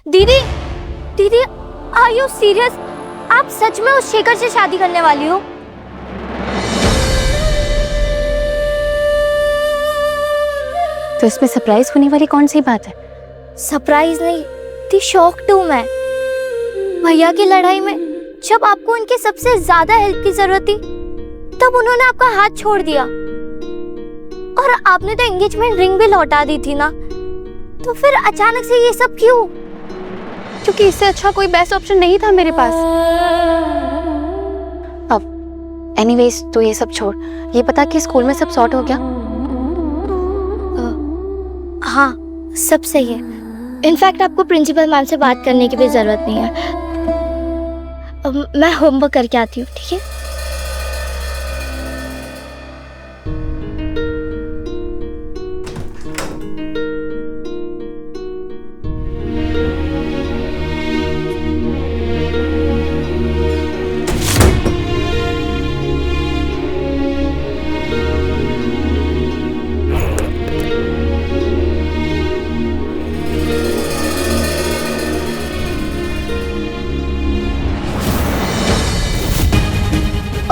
दीदी, दीदी, are you serious? आप सच में उस शेखर से शादी करने वाली हो? तो इसमें सरप्राइज होने वाली कौन सी बात है? सरप्राइज नहीं, दी शॉक टू मैं। भैया की लड़ाई में जब आपको उनकी सबसे ज्यादा हेल्प की जरूरत थी, तब उन्होंने आपका हाथ छोड़ दिया। और आपने तो एंगेजमेंट रिंग भी लौटा दी थी ना, तो फिर अचानक से ये सब क्यों? क्योंकि इससे अच्छा कोई बेस्ट ऑप्शन नहीं था मेरे पास। अब एनीवेज तो ये सब छोड़, ये पता कि स्कूल में सब सॉर्ट हो गया? हाँ, सब सही है। इनफैक्ट आपको प्रिंसिपल मैम से बात करने की भी जरूरत नहीं है। मैं होमवर्क करके आती हूँ, ठीक है?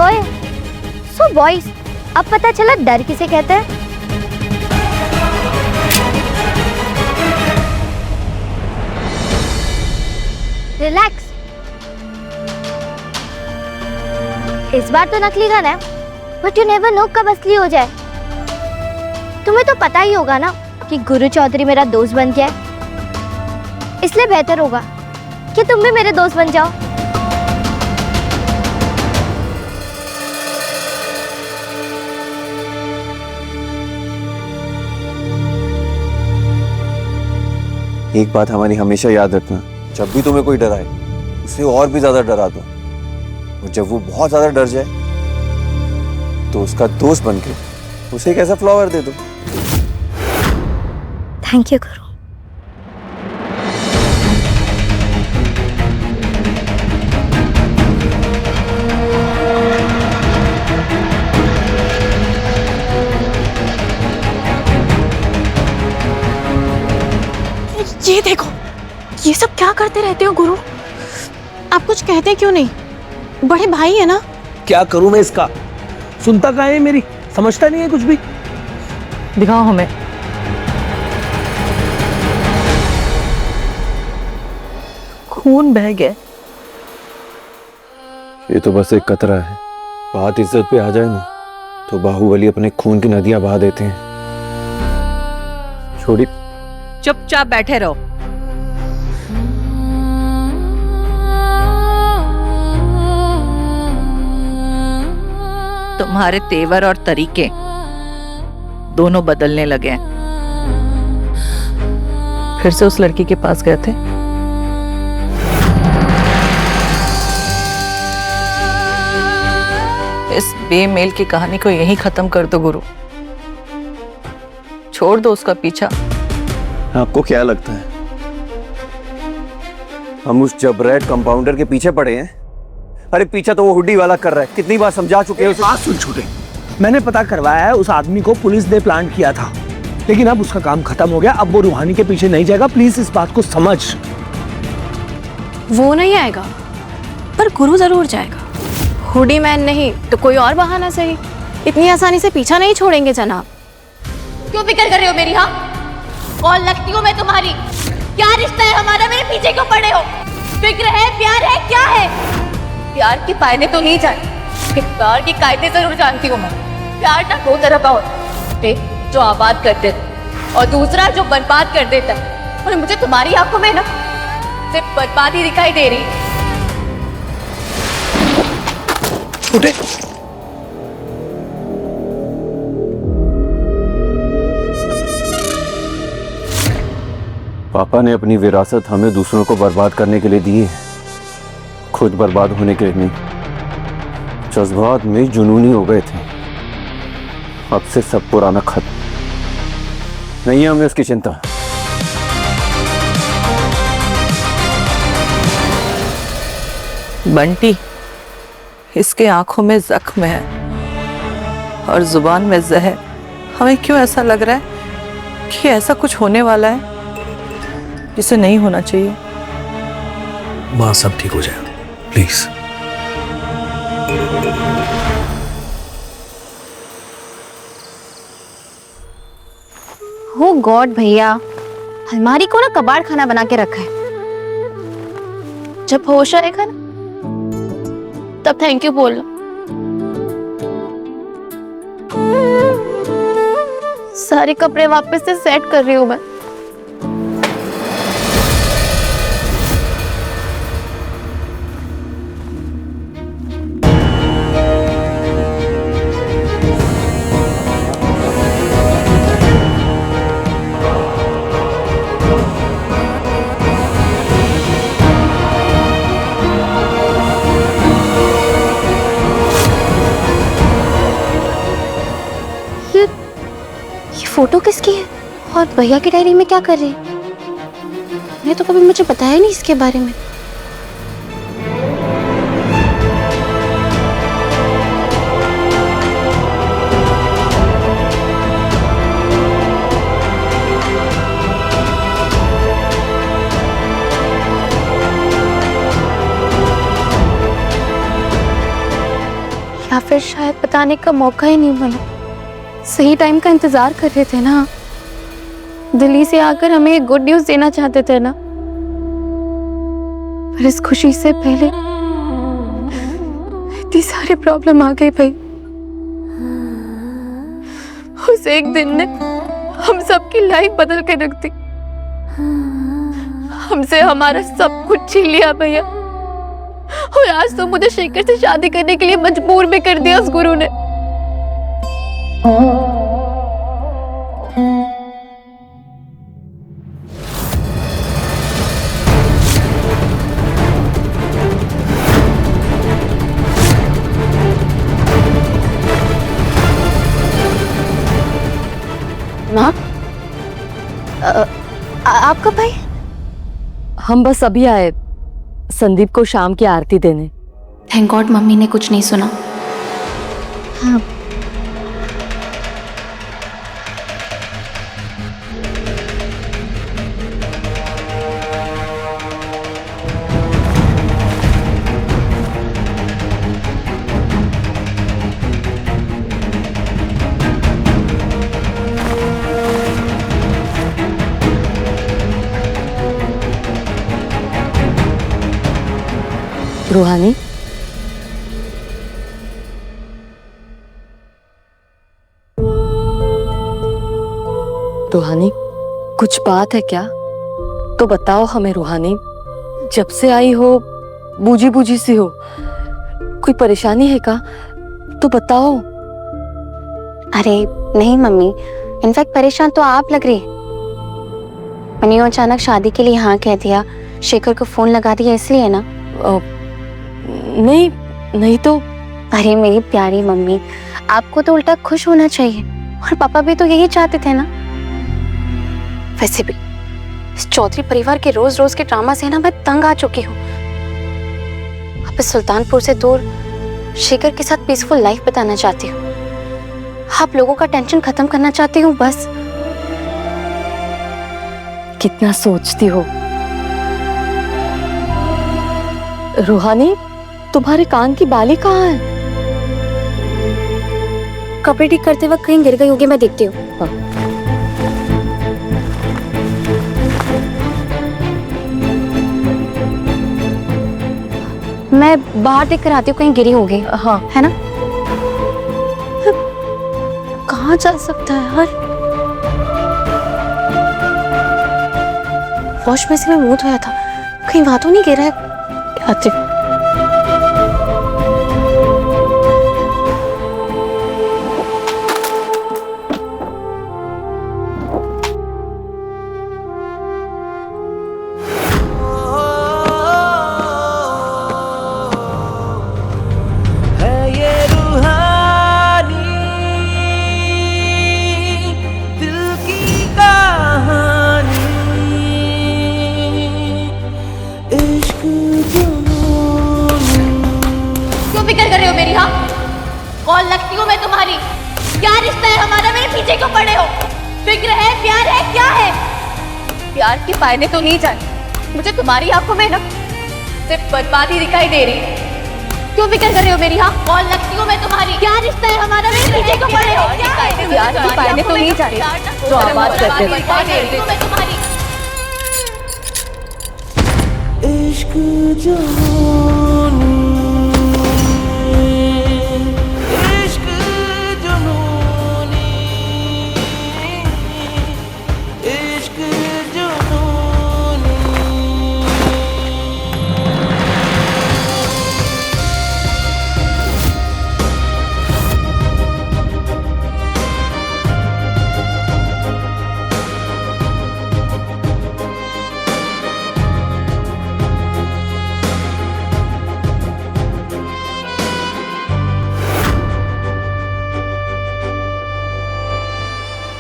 ओए, सो बॉयज, अब पता चला डर किसे कहते हैं? रिलैक्स। इस बार तो नकली गन है, बट यू नेवर नो कब असली हो जाए। तुम्हें तो पता ही होगा ना कि गुरु चौधरी मेरा दोस्त बन गया है, इसलिए बेहतर होगा कि तुम भी मेरे दोस्त बन जाओ। एक बात हमारी हमेशा याद रखना, जब भी तुम्हें कोई डराए उसे और भी ज्यादा डरा दो, और जब वो बहुत ज्यादा डर जाए तो उसका दोस्त बनके उसे एक ऐसा फ्लावर दे दो। थैंक यू गुरु। ये देखो, ये सब क्या करते रहते हो गुरु? आप कुछ कहते क्यों नहीं? बड़े भाई है ना। क्या करूं मैं इसका? सुनता कहाँ है मेरी, समझता नहीं है कुछ भी। दिखाओ हमें। खून बह गया। ये तो बस एक कतरा है, बात इज्जत पे आ जाए ना तो बाहुबली अपने खून की नदियां बहा देते हैं। छोड़ी। चुपचाप बैठे रहो। तुम्हारे तेवर और तरीके दोनों बदलने लगे हैं। फिर से उस लड़की के पास गए थे? इस बेमेल की कहानी को यहीं खत्म कर दो गुरु। छोड़ दो उसका पीछा। आपको क्या लगता है हम उस जबरैट कंपाउंडर के पीछे पड़े हैं? अरे पीछा तो वो हुड्डी वाला कर रहा है, कितनी बार समझा चुके हैं उसे। बात सुन छोटे, मैंने पता करवाया है, उस आदमी को पुलिस ने प्लांट किया था, लेकिन अब उसका काम खत्म हो गया। अब वो रूहानी के पीछे नहीं जाएगा। प्लीज इस बात को समझ। वो नहीं आएगा, पर गुरु जरूर जाएगा। हुडी मैन नहीं तो कोई और बहाना सही। इतनी आसानी से पीछा नहीं छोड़ेंगे जनाब। क्यों फिक्र कर रहे हो मेरी? हाँ, कौन लगती हूँ मैं तुम्हारी? क्या रिश्ता है हमारा? मेरे पीछे क्यों पड़े हो? फिक्र है, प्यार है, क्या है? प्यार की कायदे तो नहीं जानती, प्यार की कायदे जरूर जानती हूँ मैं। प्यार ना दो तरह का होता है, एक जो आबाद कर देता और दूसरा जो बर्बाद कर देता है। और मुझे तुम्हारी आंखों में ना सिर्फ बर्बादी दिखाई दे रही। छोटे, पापा ने अपनी विरासत हमें दूसरों को बर्बाद करने के लिए दी है, खुद बर्बाद होने के लिए नहीं। जज्बात में जुनूनी हो गए थे, अब से सब पुराना खत्म। नहीं है हमें उसकी चिंता। बंटी, इसके आंखों में जख्म है और जुबान में जहर। हमें क्यों ऐसा लग रहा है कि ऐसा कुछ होने वाला है जिसे नहीं होना चाहिए? माँ सब ठीक हो जाएगा, प्लीज। हो गॉड भैया, अलमारी को ना कबाड़ खाना बना के रखा है। जब होश आएगा ना तब थैंक यू बोलना। सारे कपड़े वापस से सेट कर रही हूँ मैं। ये फोटो किसकी है और भैया की डायरी में क्या कर रही है? मैं तो कभी मुझे बताया नहीं इसके बारे में। या फिर शायद बताने का मौका ही नहीं मिला। सही टाइम का इंतजार कर रहे थे ना, दिल्ली से आकर हमें एक गुड न्यूज़ देना चाहते थे ना, पर इस खुशी से पहले इतनी सारी प्रॉब्लम आ गई भाई। उस एक दिन ने हम सबकी लाइफ बदल के रख दी। हमसे हमारा सब कुछ छीन लिया भैया, और आज तो मुझे शेखर से शादी करने के लिए मजबूर भी कर दिया उस गुरु ने। माँ, आपका भाई? हम बस अभी आए संदीप को शाम की आरती देने। थैंक गॉड मम्मी ने कुछ नहीं सुना। हाँ। रूहानी, रूहानी, कुछ बात है क्या? तो बताओ हमें रूहानी। जब से आई हो बूझी बूझी सी हो, कोई परेशानी है क्या? तो बताओ। अरे नहीं मम्मी, इनफैक्ट परेशान तो आप लग रही। मैंने अचानक शादी के लिए हाँ कह दिया, शेखर को फोन लगा दिया इसलिए ना। नहीं तो। अरे मेरी प्यारी मम्मी, आपको तो उल्टा खुश होना चाहिए, और पापा भी तो यही चाहते थे ना। वैसे भी इस चौधरी परिवार के रोज रोज के ड्रामा से ना मैं तंग आ चुकी हूँ। अब इस सुल्तानपुर से दूर शेखर के साथ पीसफुल लाइफ बिताना चाहती हूँ। आप लोगों का टेंशन खत्म करना चाहती हूँ बस। कितना सोचती हो रूहानी। तुम्हारे कान की बाली कहाँ है? कपड़े ठीक करते वक्त कहीं गिर गई होगी, मैं देखती हूँ। हाँ। मैं बाहर देख कर आती हूँ, कहीं गिरी होगी। हाँ है ना? कहाँ जा सकता है यार? वॉश बेसिन में मुंह धोया था, कहीं वहां तो नहीं गिरा है। आती हूँ। क्यों फिक्र कर रहे हो मेरी? हाँ, कौन लगती हूँ मैं तुम्हारी? क्या रिश्ता है हमारा? मेरे पीछे क्यों पड़े हो? फिक्र है, प्यार है, क्या है? प्यार के पायने तो नहीं जाए। मुझे तुम्हारी आंखों में ना सिर्फ बर्बादी दिखाई दे रही। क्यों फिक्र कर रहे हो मेरी? हाँ, कौन लगती हूँ मैं तुम्हारी? क्या रिश्ता है हमारा? मेरे पीछे क्यों पड़े हो? प्यार की पायने तो नहीं जा रही तो आवाज करते दिखाई दे रही हूँ मैं तुम्हारी। इश्क जुनूनी, इश्क जुनूनी, इश्क जुनूनी।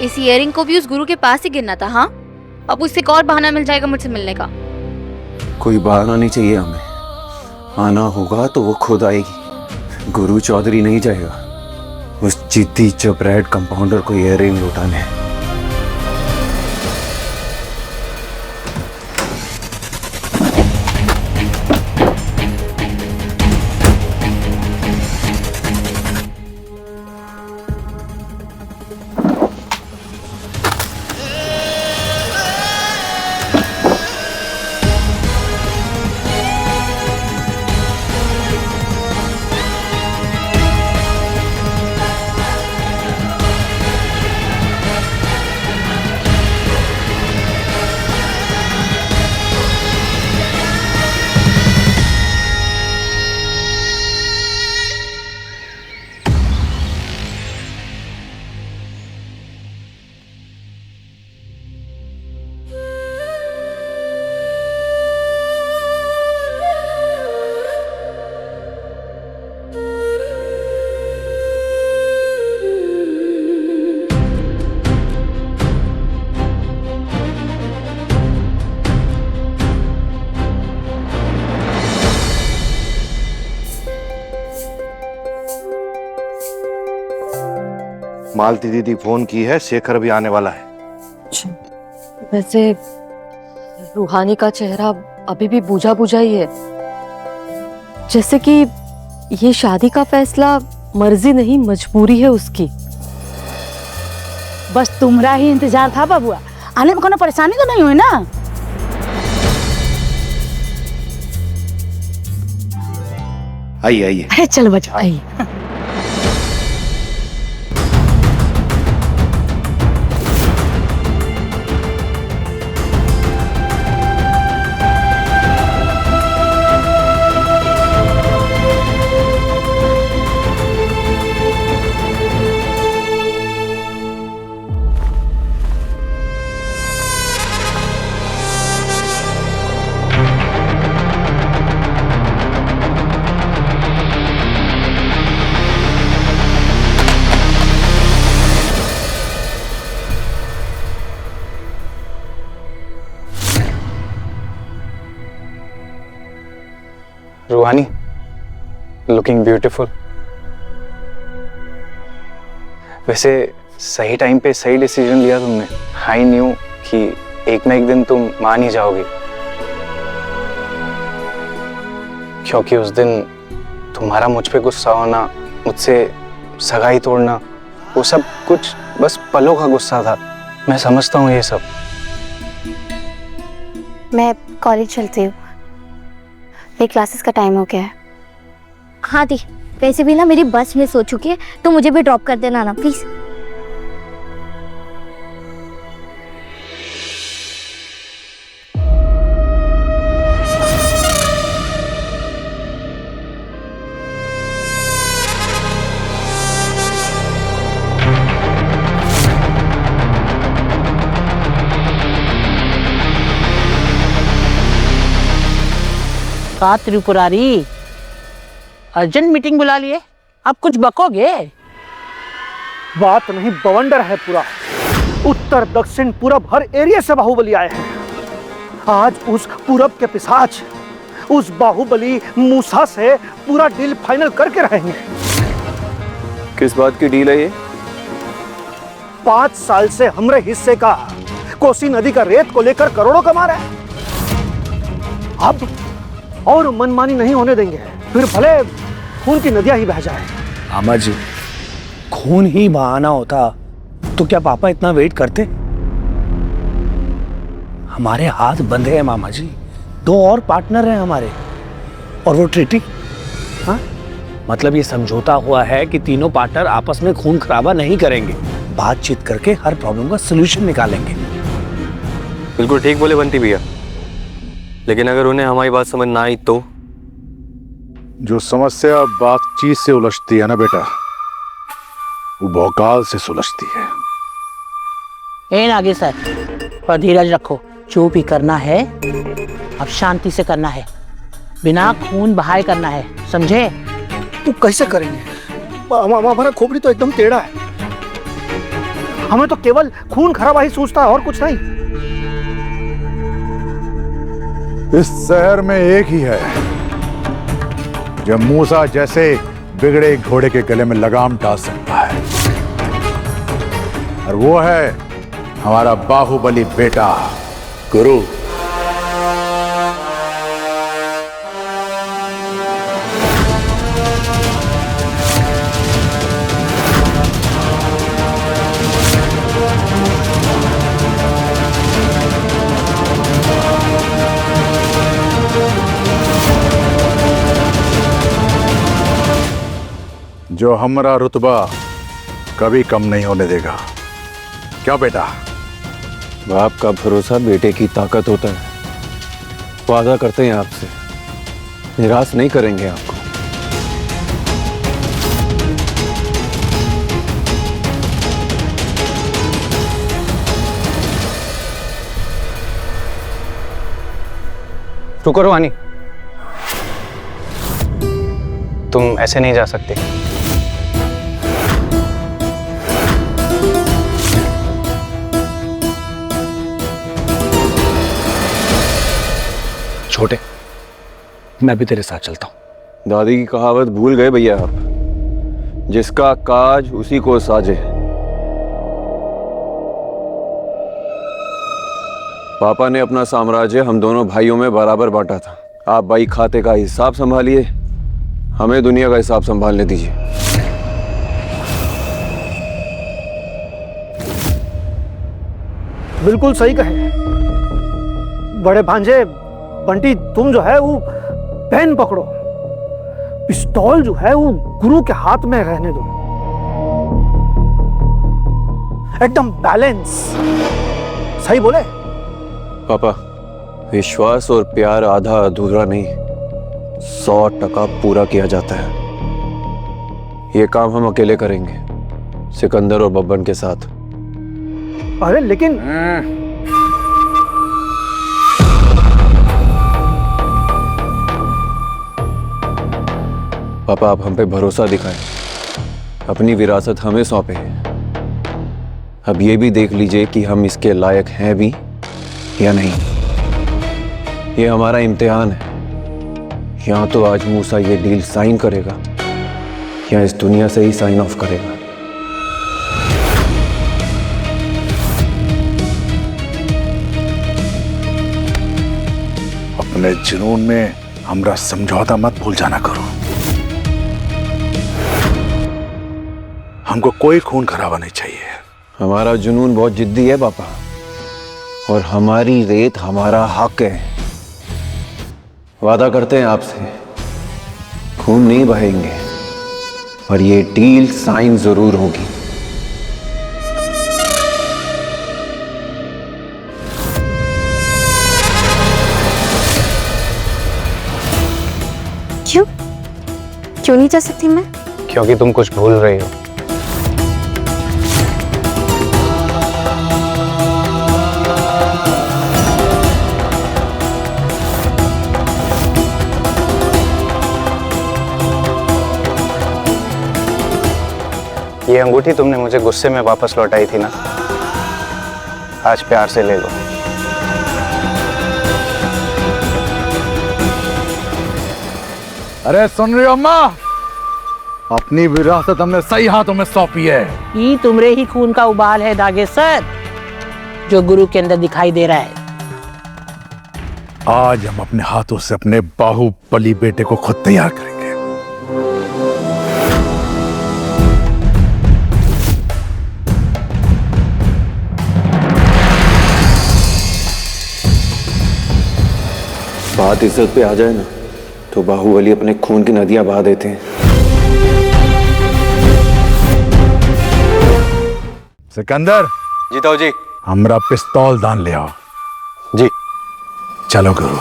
इस इयरिंग को भी उस गुरु के पास ही गिरना था। हाँ, अब उससे एक और बहाना मिल जाएगा मुझसे मिलने का। कोई बहाना नहीं चाहिए हमें, आना होगा तो वो खुद आएगी। गुरु चौधरी नहीं जाएगा उस जिद्दी चपराइट कंपाउंडर को इयरिंग लौटाने। मालती दीदी फोन की है, शेखर भी आने वाला है। वैसे रूहानी का चेहरा अभी भी बुझा बुझा ही है, जैसे कि ये शादी का फैसला मर्जी नहीं मजबूरी है उसकी। बस तुम्हारा ही इंतजार था बाबुआ, आने में कोनो परेशानी तो नहीं हुई ना? आइए आइए। अरे चल बच्चों आइए। रूहानी, लुकिंग ब्यूटीफुल। वैसे सही टाइम पे सही डिसीजन लिया तुमने। आई न्यू कि एक ना एक दिन तुम मान ही जाओगी, क्योंकि उस दिन तुम्हारा मुझ पे गुस्सा होना, मुझसे सगाई तोड़ना, वो सब कुछ बस पलों का गुस्सा था। मैं समझता हूँ ये सब। मैं कॉलेज चलती हूँ, मेरी क्लासेस का टाइम हो गया है। हाँ दी, वैसे भी ना मेरी बस मिस हो चुकी है, तो मुझे भी ड्रॉप कर देना ना प्लीज। का त्रिपुरारी, अर्जेंट मीटिंग बुला लिए, आप कुछ बकोगे? बात नहीं, बवंडर है पूरा। उत्तर दक्षिण पूरब हर एरिया से बाहुबली आए हैं। आज उस पूरब के पिशाच, उस बाहुबली मूसा से पूरा डील फाइनल करके रहेंगे। किस बात की डील है ये? 5 साल से हमरे हिस्से का कोसी नदी का रेत को लेकर करोड़ों कमा रहे हैं। और मनमानी नहीं होने देंगे, फिर भले खून की नदियां ही बह जाए। मामा जी, खून ही बहाना होता तो क्या पापा इतना वेट करते? हमारे हाथ बंधे हैं मामा जी, 2 और पार्टनर हैं हमारे, और वो ट्रीटी। हाँ, मतलब ये समझौता हुआ है कि तीनों पार्टनर आपस में खून खराबा नहीं करेंगे, बातचीत करके हर प्रॉब्लम का सलूशन निकालेंगे। बिल्कुल ठीक बोले बंटी भैया, लेकिन अगर उन्हें हमारी बात समझ ना आई तो? जो समस्या बातचीत से उलझती है ना बेटा, वो भौकाल से सुलझती है। ए नागे सर, पर धीरज रखो, चुप ही करना है, अब शांति से करना है, बिना खून बहाए करना है, समझे? तू कैसे करेंगे? हमारा खोपड़ी तो एकदम टेढ़ा है, हमें तो केवल खून खराबा ही सूझता है और कुछ नहीं। इस शहर में एक ही है जो मूसा जैसे बिगड़े घोड़े के गले में लगाम डाल सकता है, और वो है हमारा बाहुबली बेटा गुरु। जो हमारा रुतबा कभी कम नहीं होने देगा। क्या बेटा? बाप का भरोसा बेटे की ताकत होता है। वादा करते हैं आपसे, निराश नहीं करेंगे आपको। रुको रोहानी, तुम ऐसे नहीं जा सकते। छोटे, मैं भी तेरे साथ चलता हूं। दादी की कहावत भूल गए भैया आप, जिसका काज उसी को साजे। पापा ने अपना साम्राज्य हम दोनों भाइयों में बराबर बांटा था। आप भाई खाते का हिसाब संभालिए, हमें दुनिया का हिसाब संभालने दीजिए। बिल्कुल सही कहे बड़े भांजे। बंटी, तुम जो है वो पेन पकड़ो, पिस्तौल जो है वो गुरु के हाथ में रहने दो, एकदम बैलेंस। सही बोले पापा, विश्वास और प्यार आधा अधूरा नहीं, 100% पूरा किया जाता है। ये काम हम अकेले करेंगे, सिकंदर और बब्बन के साथ। अरे लेकिन पापा, आप हम पे भरोसा दिखाएं, अपनी विरासत हमें सौंपे। अब ये भी देख लीजिए कि हम इसके लायक हैं भी या नहीं। ये हमारा इम्तिहान है। या तो आज मूसा ये डील साइन करेगा या इस दुनिया से ही साइन ऑफ करेगा। अपने जुनून में हमरा समझौता मत भूल जाना करो। हमको कोई खून खराबा नहीं चाहिए। हमारा जुनून बहुत जिद्दी है पापा, और हमारी रेत हमारा हक है। वादा करते हैं आपसे, खून नहीं बहेंगे और ये डील साइन जरूर होगी। क्यों नहीं जा सकती मैं? क्योंकि तुम कुछ भूल रही हो। ये अंगूठी तुमने मुझे गुस्से में वापस लौटाई थी ना, आज प्यार से ले लो। अरे सुन रही हो अम्मा, अपनी विरासत हमने सही हाथों में सौंपी है। ये तुमरे ही खून का उबाल है दागेसर, जो गुरु के अंदर दिखाई दे रहा है। आज हम अपने हाथों से अपने बाहुबली बेटे को खुद तैयार करेंगे। बात इज्जत पे आ जाए ना तो बाहुबली अपने खून की नदियां बहा देते हैं। सिकंदर। जी ताऊ जी। हमरा पिस्तौल दान ले आओ। जी। चलो गुरु।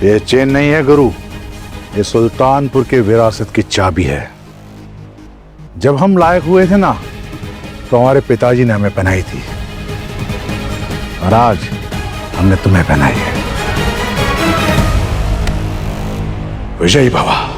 ये चेन नहीं है गुरु, ये सुल्तानपुर के विरासत की चाबी है। जब हम लायक हुए थे ना तो हमारे पिताजी ने हमें पहनाई थी और आज हमने तुम्हें पहनाई है। विजयी भवा।